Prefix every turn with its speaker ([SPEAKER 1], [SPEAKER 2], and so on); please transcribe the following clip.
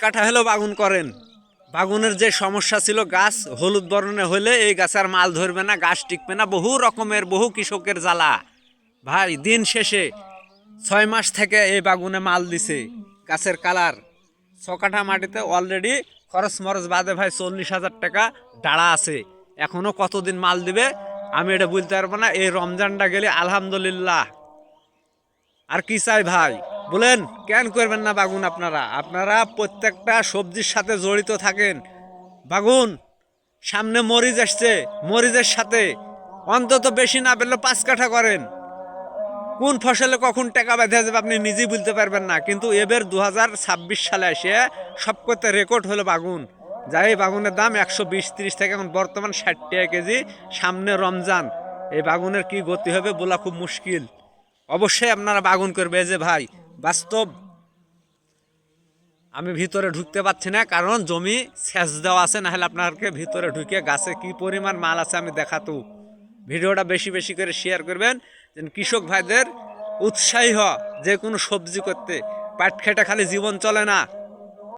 [SPEAKER 1] কাঠা হলেও বাগুন করেন। বাগুনের যে সমস্যা ছিল, গাছ হলুদ বর্ণে হলে এই গাছ আর মাল ধরবে না, গাছ টিকবে না, বহু রকমের বহু কৃষকের জ্বালা। ভাই দিন শেষে 6 মাস থেকে এই বাগুনে মাল দিছে, গাছের কালার 6 কাঠা মাটিতে অলরেডি খরচ মরচ বাদে ভাই 40,000 টাকা দাঁড়া আছে। এখনো কতদিন মাল দিবে আমি এটা বলতে পারবো না। এই রমজানটা গেলে আলহামদুলিল্লাহ। আর কি চাই ভাই বলেন, কেন করবেন না বাগুন? আপনারা আপনারা প্রত্যেকটা সবজির সাথে জড়িত থাকেন। বাগুন সামনে মরিচ আসছে, মরিচের সাথে অন্তত বেশি না পেলে 5 কাঠা করেন। কোন ফসলে কখন টাকা বেঁধে যাবে আপনি নিজেই বলতে পারবেন না। কিন্তু এবার 2026 সালে এসে সব করতে রেকর্ড হলো বাগুন। যাই বাগুনের দাম 120-130 থেকে এখন বর্তমান 60 টাকা কেজি। সামনে রমজান, এই বাগুনের কি গতি হবে বলা খুব মুশকিল। অবশ্যই আপনারা বাগুন করবে যে ভাই, বাস্তব। আমি ভিতরে ঢুকতে পারছি না কারণ জমি সেচ দেওয়া আছে, না হলে আপনাকে ভিতরে ঢুকে গাছে কি পরিমাণ মাল আছে আমি দেখাতো। ভিডিওটা বেশি বেশি করে শেয়ার করবেন যেন কৃষক ভাইদের উৎসাহী হয় যে কোনো সবজি করতে। পাট খেটে খালি জীবন চলে না।